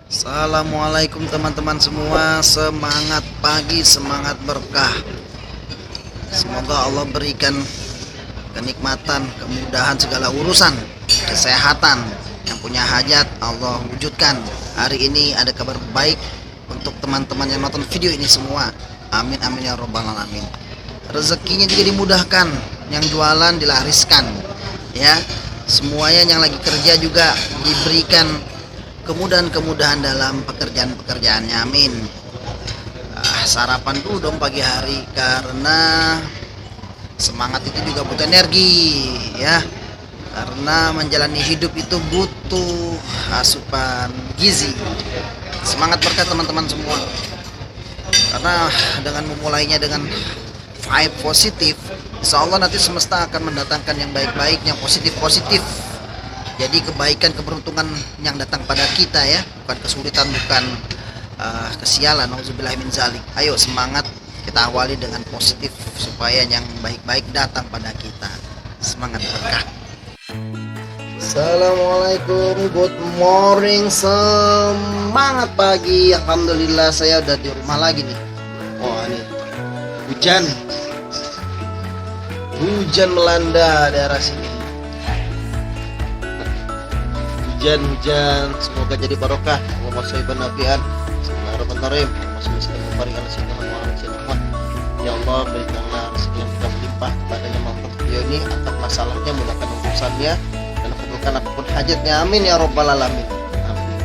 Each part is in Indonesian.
Assalamualaikum teman-teman semua. Semangat pagi, semangat berkah. Semoga Allah berikan kenikmatan, kemudahan segala urusan, kesehatan. Yang punya hajat Allah wujudkan. Hari ini ada kabar baik untuk teman-teman yang nonton video ini semua. Amin amin ya robbal alamin. Rezekinya juga dimudahkan, yang jualan dilariskan, ya. Semuanya yang lagi kerja juga diberikan kemudahan-kemudahan dalam pekerjaan-pekerjaannya, amin. Sarapan dulu dong pagi hari, karena semangat itu juga butuh energi, ya. Karena menjalani hidup itu butuh asupan gizi. Semangat berkah teman-teman semua, karena dengan memulainya dengan vibe positif, insya Allah nanti semesta akan mendatangkan yang baik-baik, yang positif-positif. Jadi kebaikan, keberuntungan yang datang pada kita, ya, bukan kesulitan, bukan kesialan. Nauzubillah min zalik. Ayo semangat, kita awali dengan positif supaya yang baik-baik datang pada kita. Semangat berkah. Assalamualaikum, good morning, semangat pagi. Alhamdulillah saya udah di rumah lagi nih. Wah, ini hujan melanda daerah sini. Hujan, semoga jadi barokah. Allahumma sholli nabian. Bismillahirrahmanirrahim. Ya Allah, berikanlah rezeki yang tidak melimpah kepada yang menonton video ini, angkat masalahnya, mudahkan urusannya, dan kabulkan apapun hajatnya, amin ya robbal alamin. Amin.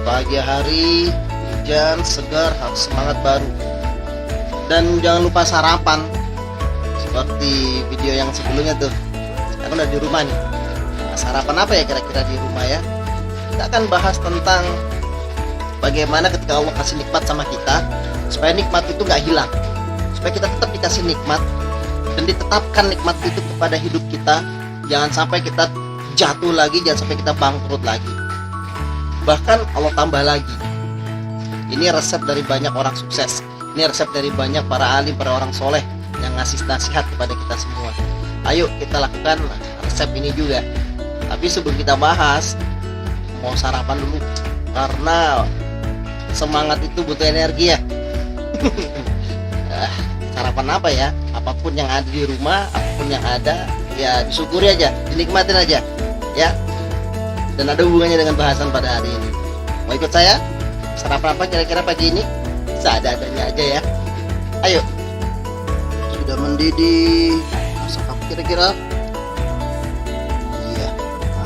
Pagi hari hujan segar, harus semangat baru. Dan jangan lupa sarapan seperti video yang sebelumnya tuh. Aku udah di rumah nih. Sarapan apa ya kira-kira di rumah, ya? Kita akan bahas tentang bagaimana ketika Allah kasih nikmat sama kita, supaya nikmat itu gak hilang, supaya kita tetap dikasih nikmat dan ditetapkan nikmat itu kepada hidup kita. Jangan sampai kita jatuh lagi, jangan sampai kita bangkrut lagi, bahkan Allah tambah lagi. Ini resep dari banyak orang sukses, ini resep dari banyak para alim, para orang soleh yang ngasih nasihat kepada kita semua. Ayo kita lakukan resep ini juga. Tapi sebelum kita bahas, mau sarapan dulu, karena semangat itu butuh energi, ya. Sarapan apa ya? Apapun yang ada di rumah, apapun yang ada, ya disyukuri aja, dinikmatin aja, ya. Dan ada hubungannya dengan bahasan pada hari ini. Mau ikut saya? Sarapan apa kira-kira pagi ini? Seadanya aja, ya. Ayo. Sudah mendidih. Masak apa kira-kira?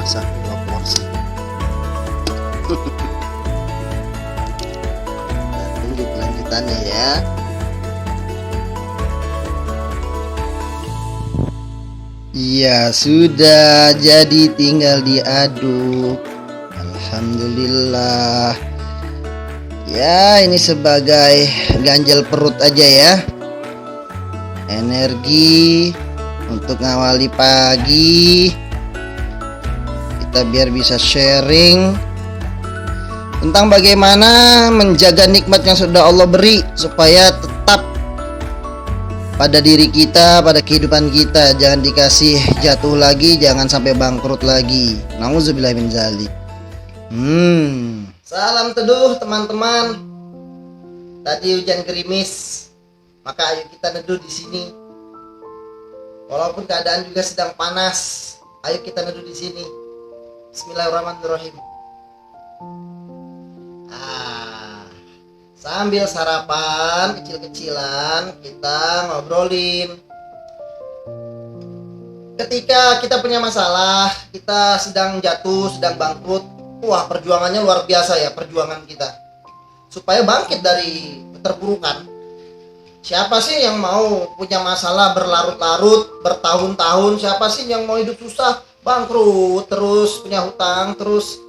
Masak 2 porsi. Tunggu kelanjutannya, ya. Iya, sudah jadi, tinggal diaduk. Alhamdulillah. Ya, ini sebagai ganjal perut aja, ya. Energi untuk ngawali pagi. Kita biar bisa sharing tentang bagaimana menjaga nikmat yang sudah Allah beri supaya tetap pada diri kita, pada kehidupan kita. Jangan dikasih jatuh lagi, jangan sampai bangkrut lagi. Nauzubillah min zalik. Salam teduh teman-teman. Tadi hujan gerimis, maka ayo kita neduh di sini. Walaupun keadaan juga sedang panas, ayo kita neduh di sini. Bismillahirrahmanirrahim. Sambil sarapan kecil-kecilan, kita ngobrolin. Ketika kita punya masalah, kita sedang jatuh, sedang bangkrut, wah, perjuangannya luar biasa, ya, perjuangan kita supaya bangkit dari keterpurukan. Siapa sih yang mau punya masalah berlarut-larut, bertahun-tahun? Siapa sih yang mau hidup susah, bangkrut terus, punya hutang terus?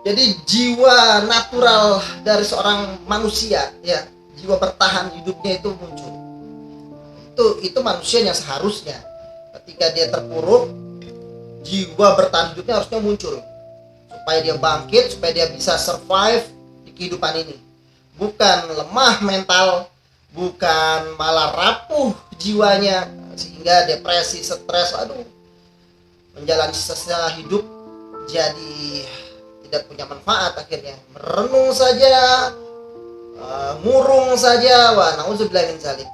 Jadi jiwa natural dari seorang manusia, ya, jiwa bertahan hidupnya itu muncul. Itu manusia yang seharusnya ketika dia terpuruk, jiwa bertahan hidupnya harusnya muncul supaya dia bangkit, supaya dia bisa survive di kehidupan ini. Bukan lemah mental, bukan malah rapuh jiwanya sehingga depresi, stres, menjalani sisa hidup jadi tidak punya manfaat, akhirnya merenung saja, murung saja. Wah, nauzubillah min zalik.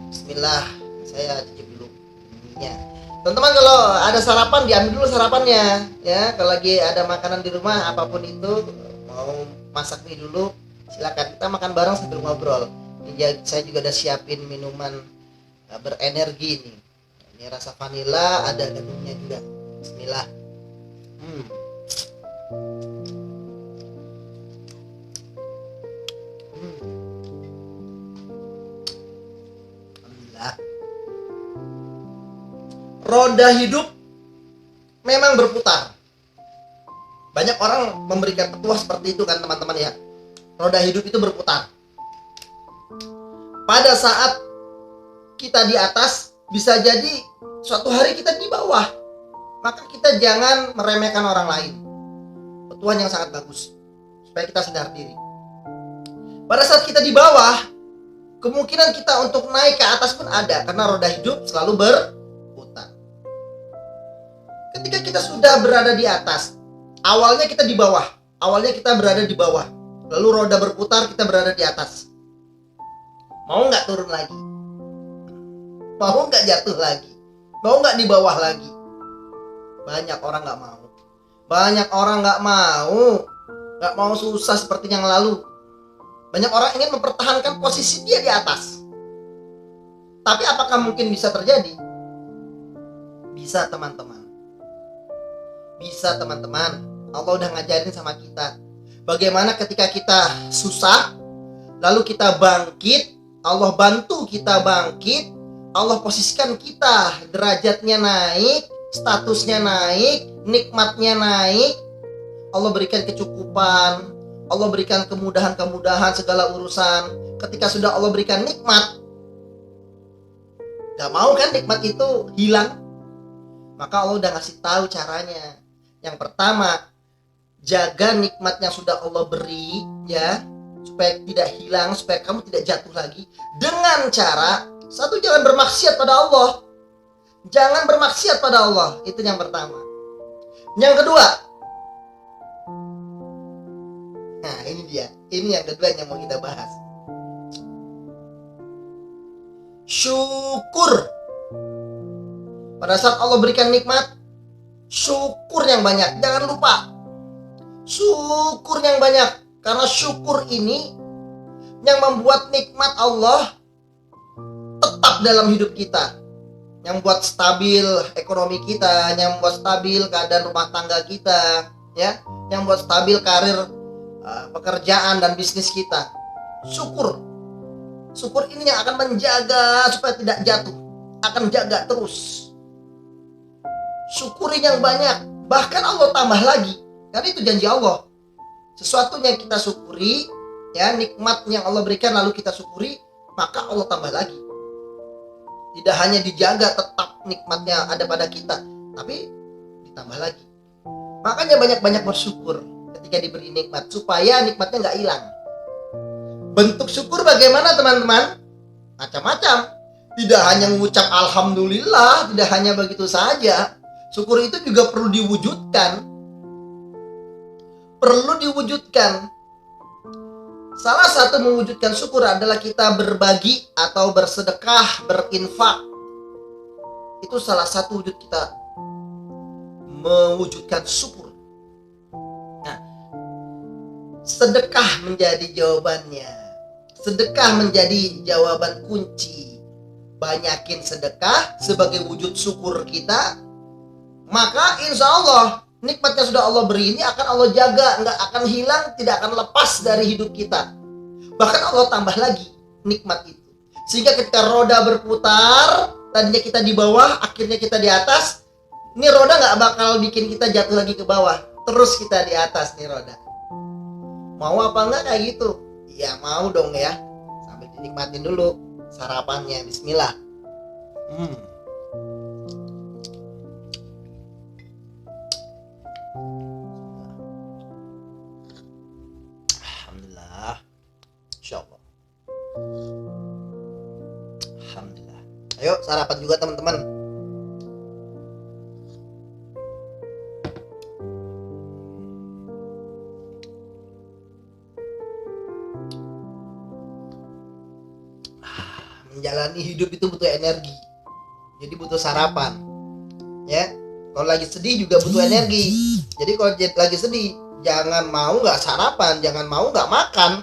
Bismillah, saya cicip dulu minumnya. Teman-teman, kalau ada sarapan diambil dulu sarapannya ya. Kalau lagi ada makanan di rumah apapun itu, mau masak mie dulu, silakan kita makan bareng sambil ngobrol. Ini saya juga udah siapin minuman berenergi nih. Ini rasa vanila, ada gandumnya juga. Bismillah. Alhamdulillah. Roda hidup memang berputar. Banyak orang memberikan petua seperti itu kan teman-teman ya. Roda hidup itu berputar. Pada saat kita di atas, bisa jadi suatu hari kita di bawah. Maka kita jangan meremehkan orang lain. Petuan yang sangat bagus, supaya kita sadar diri. Pada saat kita di bawah, kemungkinan kita untuk naik ke atas pun ada, karena roda hidup selalu berputar. Ketika kita sudah berada di atas, awalnya kita di bawah, awalnya kita berada di bawah, lalu roda berputar, kita berada di atas. Mau nggak turun lagi? Mau nggak jatuh lagi? Mau nggak di bawah lagi? Banyak orang nggak mau. Banyak orang nggak mau susah seperti yang lalu. Banyak orang ingin mempertahankan posisi dia di atas. Tapi apakah mungkin bisa terjadi? Bisa teman-teman. Bisa teman-teman. Allah udah ngajarin sama kita. Bagaimana ketika kita susah, lalu kita bangkit, Allah bantu kita bangkit, Allah posisikan kita, derajatnya naik, statusnya naik, nikmatnya naik, Allah berikan kecukupan, Allah berikan kemudahan-kemudahan segala urusan. Ketika sudah Allah berikan nikmat, gak mau kan nikmat itu hilang? Maka Allah udah ngasih tahu caranya. Yang pertama, jaga nikmat yang sudah Allah beri ya, supaya tidak hilang, supaya kamu tidak jatuh lagi. Dengan cara, satu, jangan bermaksiat pada Allah. Jangan bermaksiat pada Allah. Itu yang pertama. Yang kedua, nah ini dia. Ini yang kedua yang mau kita bahas. Syukur. Pada saat Allah berikan nikmat, syukur yang banyak. Jangan lupa, syukur yang banyak. Karena syukur ini yang membuat nikmat Allah tetap dalam hidup kita, yang membuat stabil ekonomi kita, yang membuat stabil keadaan rumah tangga kita, ya, yang membuat stabil karir, pekerjaan dan bisnis kita. Syukur ini yang akan menjaga supaya tidak jatuh, akan jaga terus. Syukurin yang banyak, bahkan Allah tambah lagi, karena itu janji Allah. Sesuatu yang kita syukuri, ya, nikmat yang Allah berikan lalu kita syukuri, maka Allah tambah lagi. Tidak hanya dijaga tetap nikmatnya ada pada kita, tapi ditambah lagi. Makanya banyak-banyak bersyukur ketika diberi nikmat, supaya nikmatnya nggak hilang. Bentuk syukur bagaimana teman-teman? Macam-macam. Tidak hanya mengucap alhamdulillah, tidak hanya begitu saja. Syukur itu juga perlu diwujudkan. Salah satu mewujudkan syukur adalah kita berbagi atau bersedekah, berinfak. Itu salah satu wujud kita mewujudkan syukur. Nah, sedekah menjadi jawabannya. Sedekah menjadi jawaban kunci. Banyakin sedekah sebagai wujud syukur kita, maka insya Allah nikmat yang sudah Allah beri ini akan Allah jaga, nggak akan hilang, tidak akan lepas dari hidup kita. Bahkan Allah tambah lagi nikmat itu. Sehingga ketika roda berputar, tadinya kita di bawah, akhirnya kita di atas. Ini roda nggak bakal bikin kita jatuh lagi ke bawah. Terus kita di atas nih roda. Mau apa enggak kayak gitu? Ya mau dong ya. Sambil dinikmatin dulu sarapannya. Bismillah. Alhamdulillah. Ayo sarapan juga teman-teman. Menjalani hidup itu butuh energi. Jadi butuh sarapan. Ya. Kalau lagi sedih juga butuh energi. Jadi kalau lagi sedih, jangan mau nggak sarapan, jangan mau nggak makan.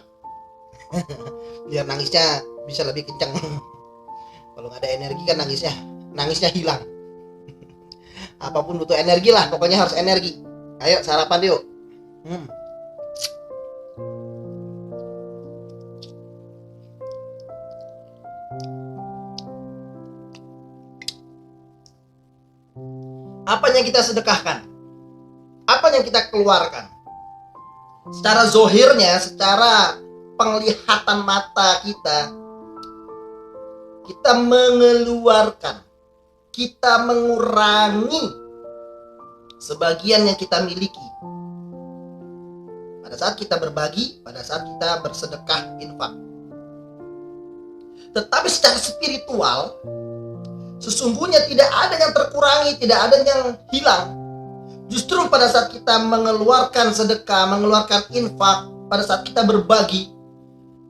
Biar nangisnya bisa lebih kencang. Kalau nggak ada energi kan nangisnya hilang. Apapun butuh energi lah, pokoknya harus energi. Ayo sarapan yuk. Apa yang kita sedekahkan? Apa yang kita keluarkan? Secara zohirnya, secara penglihatan mata kita mengeluarkan, kita mengurangi sebagian yang kita miliki. Pada saat kita berbagi, pada saat kita bersedekah infak. Tetapi secara spiritual, sesungguhnya tidak ada yang terkurangi, tidak ada yang hilang. Justru pada saat kita mengeluarkan sedekah, mengeluarkan infak, pada saat kita berbagi,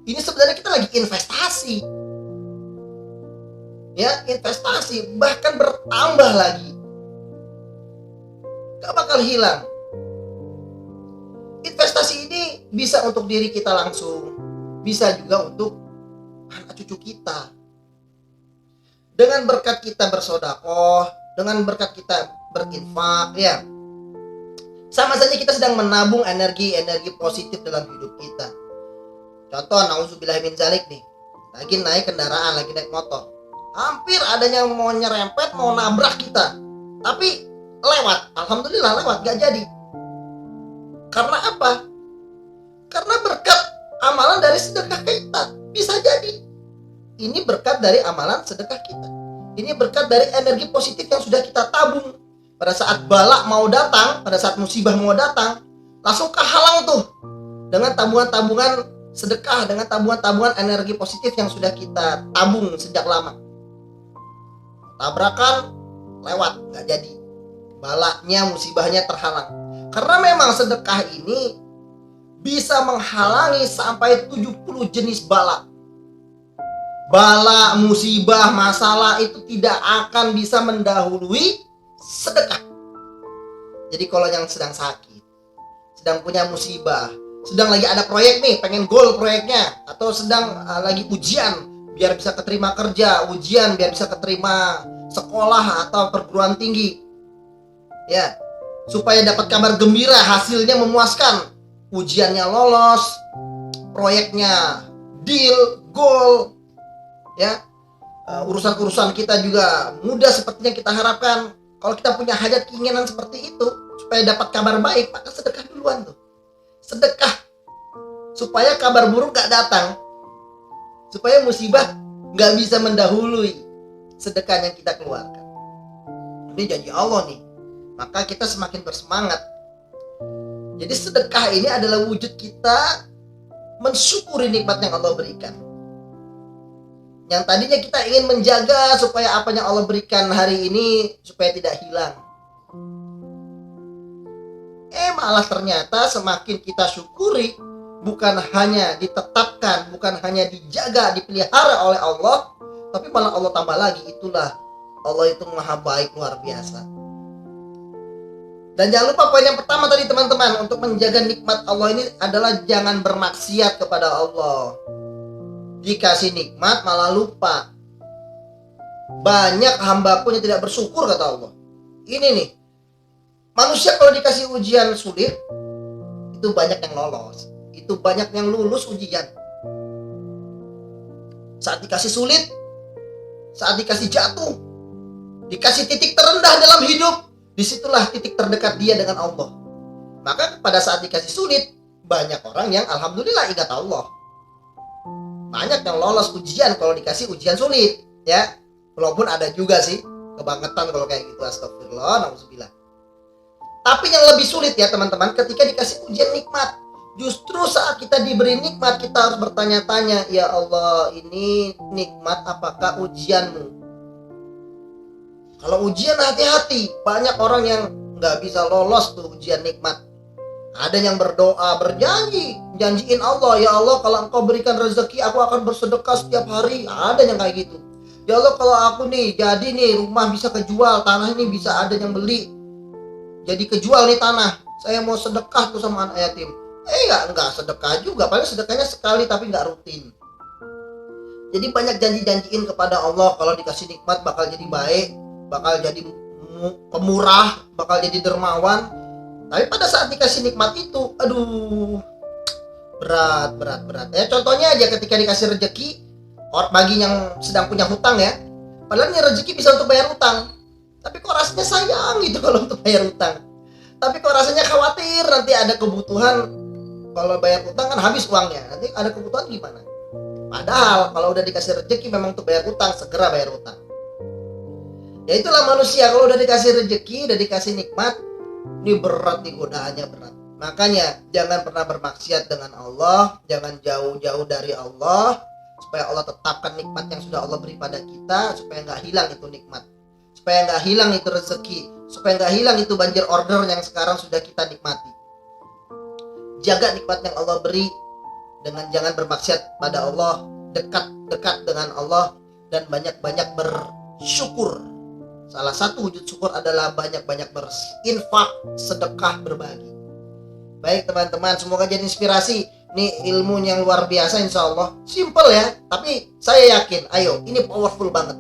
ini sebenarnya kita lagi investasi. Ya, investasi, bahkan bertambah lagi. Gak bakal hilang. Investasi ini bisa untuk diri kita langsung, bisa juga untuk anak cucu kita. Dengan berkat kita bersedekah, dengan berkat kita berinfak, ya, sama saja kita sedang menabung energi positif dalam hidup kita. Contoh, nauzubillah min zalik nih, lagi naik kendaraan, lagi naik motor, hampir adanya mau nyerempet, mau nabrak kita, tapi lewat, alhamdulillah lewat, gak jadi. Karena apa? Karena berkat amalan dari sedekah kita. Bisa jadi ini berkat dari amalan sedekah kita. Ini berkat dari energi positif yang sudah kita tabung. Pada saat balak mau datang, pada saat musibah mau datang, langsung kehalang tuh dengan tabungan-tabungan sedekah, dengan tabungan-tabungan energi positif yang sudah kita tabung sejak lama. Tabrakan lewat, gak jadi. Balaknya, musibahnya terhalang. Karena memang sedekah ini bisa menghalangi sampai 70 jenis bala. Bala, musibah, masalah itu tidak akan bisa mendahului sedekah. Jadi kalau yang sedang sakit, sedang punya musibah, sedang lagi ada proyek nih, pengen goal proyeknya, atau sedang lagi ujian biar bisa keterima kerja, ujian biar bisa keterima sekolah atau perguruan tinggi, ya, supaya dapat kabar gembira, hasilnya memuaskan, ujiannya lolos, proyeknya deal, goal, ya, urusan-urusan kita juga mudah seperti yang kita harapkan. Kalau kita punya hajat keinginan seperti itu, supaya dapat kabar baik, maka sedekah duluan tuh. Sedekah supaya kabar buruk gak datang, supaya musibah gak bisa mendahului sedekah yang kita keluarkan. Ini janji Allah nih, maka kita semakin bersemangat. Jadi sedekah ini adalah wujud kita mensyukuri nikmat yang Allah berikan. Yang tadinya kita ingin menjaga supaya apa yang Allah berikan hari ini supaya tidak hilang. Malah ternyata semakin kita syukuri, bukan hanya ditetapkan, bukan hanya dijaga, dipelihara oleh Allah, tapi malah Allah tambah lagi. Itulah Allah itu maha baik, luar biasa. Dan jangan lupa poin yang pertama tadi teman-teman, untuk menjaga nikmat Allah ini adalah jangan bermaksiat kepada Allah. Dikasih nikmat malah lupa. Banyak hambaku yang tidak bersyukur kata Allah. Ini nih, manusia kalau dikasih ujian sulit, itu banyak yang lolos, itu banyak yang lulus ujian. Saat dikasih sulit, saat dikasih jatuh, dikasih titik terendah dalam hidup, disitulah titik terdekat dia dengan Allah. Maka pada saat dikasih sulit, banyak orang yang alhamdulillah ingat Allah. Banyak yang lolos ujian kalau dikasih ujian sulit, ya. Walaupun ada juga sih kebangetan kalau kayak gitu, astagfirullah, nauzubillah. Tapi yang lebih sulit ya teman-teman, ketika dikasih ujian nikmat. Justru saat kita diberi nikmat, kita harus bertanya-tanya, ya Allah, ini nikmat apakah ujianmu? Kalau ujian, hati-hati. Banyak orang yang nggak bisa lolos tuh ujian nikmat. Ada yang berdoa, berjanji, janjiin Allah, ya Allah kalau engkau berikan rezeki aku akan bersedekah setiap hari. Ada yang kayak gitu. Ya Allah kalau aku nih jadi nih rumah bisa kejual, tanah ini bisa ada yang beli, jadi kejual nih tanah, saya mau sedekah tuh sama anak yatim. Enggak sedekah juga, paling sedekahnya sekali tapi enggak rutin. Jadi banyak janji-janjiin kepada Allah, kalau dikasih nikmat bakal jadi baik, bakal jadi pemurah, bakal jadi dermawan. Tapi pada saat dikasih nikmat itu, aduh, berat. Ya contohnya aja ketika dikasih rezeki, bagi yang sedang punya hutang ya, padahal ini rezeki bisa untuk bayar hutang, tapi kok rasanya sayang gitu kalau untuk bayar hutang. Tapi kok rasanya khawatir nanti ada kebutuhan, kalau bayar hutang kan habis uangnya, nanti ada kebutuhan gimana? Padahal kalau udah dikasih rezeki memang untuk bayar hutang, segera bayar hutang. Ya itulah manusia, kalau udah dikasih rezeki, udah dikasih nikmat, ini berat nih, godaannya berat. Makanya jangan pernah bermaksiat dengan Allah, jangan jauh-jauh dari Allah, supaya Allah tetapkan nikmat yang sudah Allah beri pada kita, supaya nggak hilang itu nikmat, supaya nggak hilang itu rezeki, supaya nggak hilang itu banjir order yang sekarang sudah kita nikmati. Jaga nikmat yang Allah beri dengan jangan bermaksiat pada Allah, dekat dengan Allah, dan banyak-banyak bersyukur. Salah satu wujud syukur adalah banyak-banyak berinfak, sedekah, berbagi. Baik teman-teman, semoga jadi inspirasi. Ini ilmu yang luar biasa insya Allah. Simple ya, tapi saya yakin, ayo, ini powerful banget.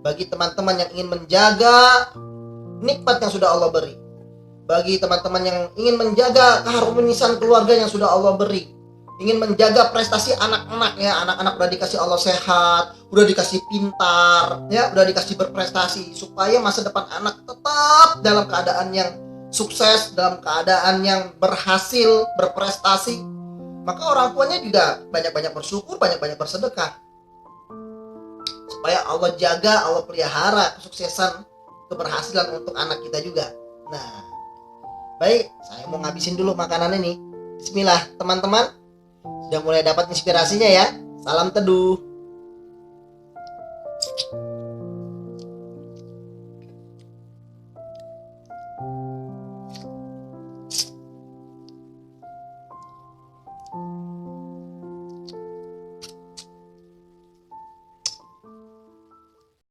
Bagi teman-teman yang ingin menjaga nikmat yang sudah Allah beri, bagi teman-teman yang ingin menjaga keharmonisan keluarga yang sudah Allah beri, ingin menjaga prestasi anak-anak ya, anak-anak udah dikasih Allah sehat, udah dikasih pintar ya, udah dikasih berprestasi, supaya masa depan anak tetap dalam keadaan yang sukses, dalam keadaan yang berhasil, berprestasi. Maka orang tuanya juga banyak-banyak bersyukur, banyak-banyak bersedekah, supaya Allah jaga, Allah pelihara kesuksesan, keberhasilan untuk anak kita juga. Nah, baik, saya mau ngabisin dulu makanan ini. Bismillah teman-teman, sudah mulai dapat inspirasinya ya. Salam teduh.